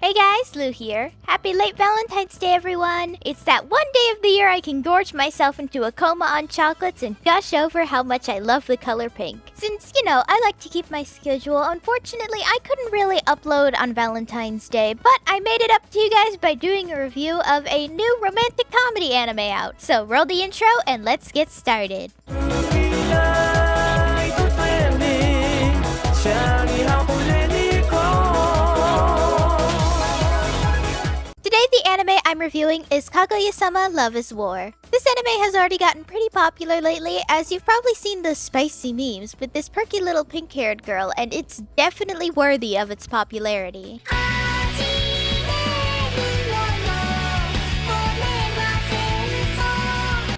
Hey guys, Lou here. Happy late Valentine's Day, everyone! It's that one day of the year I can gorge myself into a coma on chocolates and gush over how much I love the color pink. Since, I like to keep my schedule, unfortunately I couldn't really upload on Valentine's Day, but I made it up to you guys by doing a review of a new romantic comedy anime out. So roll the intro and let's get started. Today the anime I'm reviewing is Kaguya-Sama Love is War. This anime has already gotten pretty popular lately, as you've probably seen the spicy memes with this perky little pink-haired girl, and it's definitely worthy of its popularity.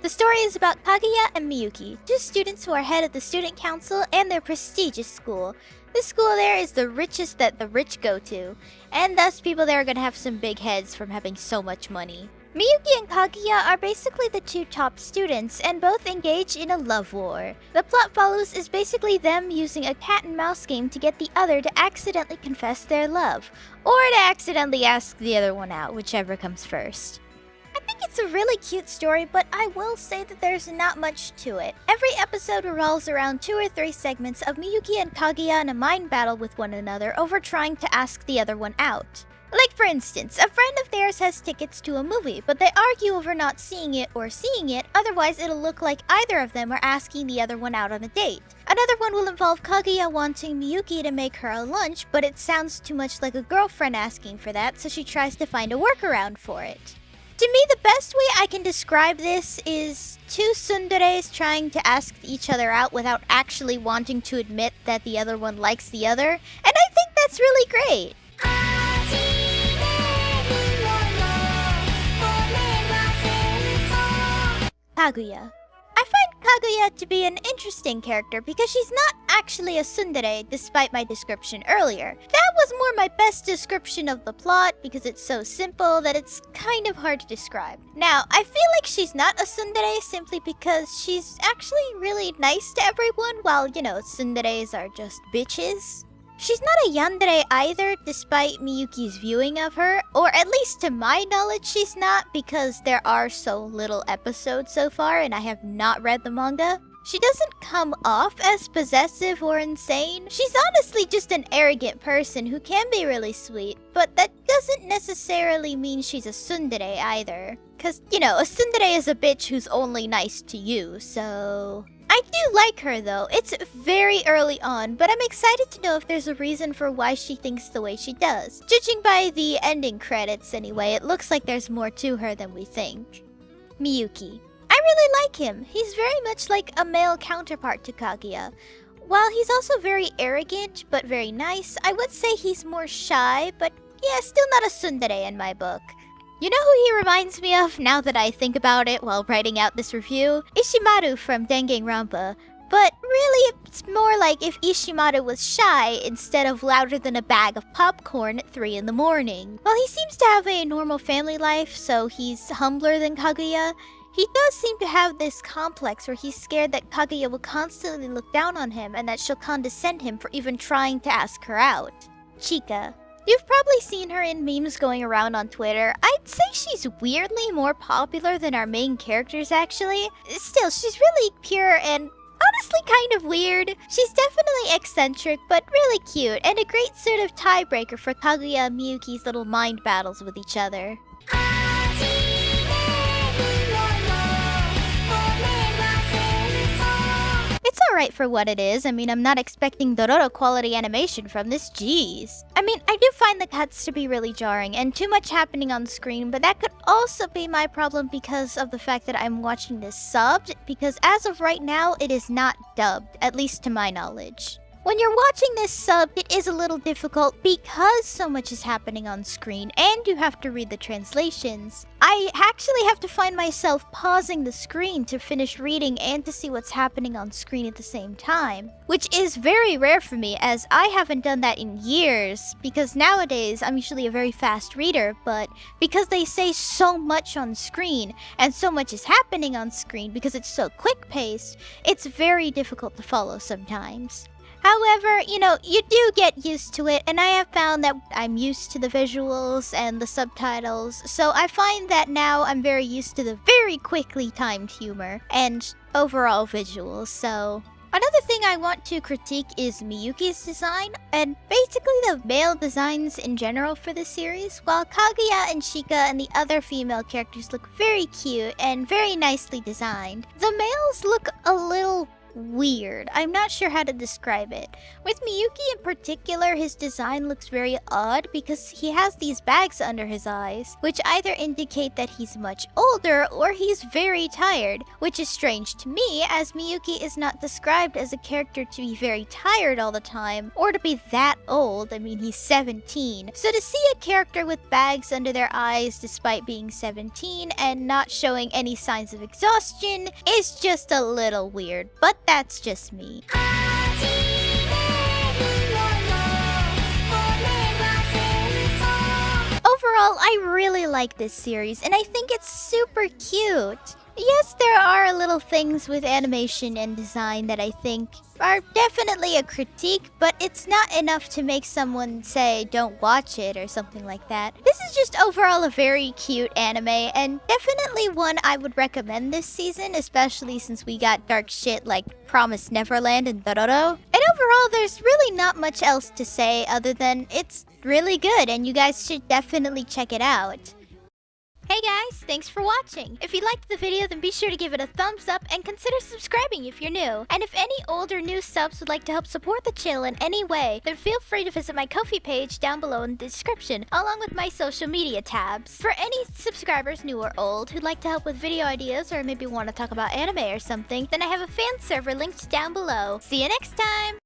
The story is about Kaguya and Miyuki, two students who are head of the student council and their prestigious school. This school there is the richest that the rich go to, and thus people there are gonna have some big heads from having so much money. Miyuki and Kaguya are basically the two top students, and both engage in a love war. The plot follows is basically them using a cat and mouse game to get the other to accidentally confess their love, or to accidentally ask the other one out, whichever comes first. I think it's a really cute story, but I will say that there's not much to it. Every episode revolves around 2 or 3 segments of Miyuki and Kaguya in a mind battle with one another over trying to ask the other one out. Like for instance, a friend of theirs has tickets to a movie, but they argue over not seeing it or seeing it, otherwise it'll look like either of them are asking the other one out on a date. Another one will involve Kaguya wanting Miyuki to make her a lunch, but it sounds too much like a girlfriend asking for that, so she tries to find a workaround for it. To me, the best way I can describe this is two tsunderes trying to ask each other out without actually wanting to admit that the other one likes the other, and I think that's really great. Kaguya. I find Kaguya to be an interesting character because she's not actually a tsundere despite my description earlier. That was more my best description of the plot because it's so simple that it's kind of hard to describe. Now, I feel like she's not a tsundere simply because she's actually really nice to everyone while, tsunderes are just bitches. She's not a yandere either, despite Miyuki's viewing of her, or at least to my knowledge she's not, because there are so little episodes so far and I have not read the manga. She doesn't come off as possessive or insane. She's honestly just an arrogant person who can be really sweet, but that doesn't necessarily mean she's a tsundere either. Cause, a tsundere is a bitch who's only nice to you, so... I do like her though. It's very early on, but I'm excited to know if there's a reason for why she thinks the way she does. Judging by the ending credits anyway, it looks like there's more to her than we think. Miyuki. I really like him. He's very much like a male counterpart to Kaguya. While he's also very arrogant, but very nice, I would say he's more shy, but yeah, still not a tsundere in my book. You know who he reminds me of now that I think about it while writing out this review? Ishimaru from Danganronpa. But really, it's more like if Ishimaru was shy instead of louder than a bag of popcorn at 3 in the morning. While he seems to have a normal family life, so he's humbler than Kaguya, he does seem to have this complex where he's scared that Kaguya will constantly look down on him and that she'll condescend him for even trying to ask her out. Chika. You've probably seen her in memes going around on Twitter. I'd say she's weirdly more popular than our main characters actually. Still, she's really pure and honestly kind of weird. She's definitely eccentric, but really cute, and a great sort of tiebreaker for Kaguya and Miyuki's little mind battles with each other. It's alright for what it is. I mean, I'm not expecting Dororo quality animation from this, jeez. I mean, I do find the cuts to be really jarring and too much happening on screen, but that could also be my problem because of the fact that I'm watching this subbed, because as of right now, it is not dubbed, at least to my knowledge. When you're watching this subbed, it is a little difficult because so much is happening on screen and you have to read the translations. I actually have to find myself pausing the screen to finish reading and to see what's happening on screen at the same time, which is very rare for me as I haven't done that in years because nowadays I'm usually a very fast reader, but because they say so much on screen and so much is happening on screen because it's so quick-paced, it's very difficult to follow sometimes. However, you do get used to it, and I have found that I'm used to the visuals and the subtitles, so I find that now I'm very used to the very quickly timed humor and overall visuals, so... Another thing I want to critique is Miyuki's design, and basically the male designs in general for this series. While Kaguya and Shika and the other female characters look very cute and very nicely designed, the males look a little weird. I'm not sure how to describe it. With Miyuki in particular, his design looks very odd because he has these bags under his eyes, which either indicate that he's much older or he's very tired, which is strange to me as Miyuki is not described as a character to be very tired all the time or to be that old. I mean, he's 17. So to see a character with bags under their eyes despite being 17 and not showing any signs of exhaustion is just a little weird, but that's just me. Overall, I really like this series, and I think it's super cute. Yes, there are little things with animation and design that I think are definitely a critique, but it's not enough to make someone say don't watch it or something like that. This is just overall a very cute anime, and definitely one I would recommend this season, especially since we got dark shit like Promised Neverland and Dororo. And overall, there's really not much else to say other than it's really good, and you guys should definitely check it out. Hey guys, thanks for watching. If you liked the video, then be sure to give it a thumbs up and consider subscribing if you're new. And if any old or new subs would like to help support the channel in any way, then feel free to visit my Ko-fi page down below in the description, along with my social media tabs. For any subscribers, new or old, who'd like to help with video ideas or maybe want to talk about anime or something, then I have a fan server linked down below. See you next time!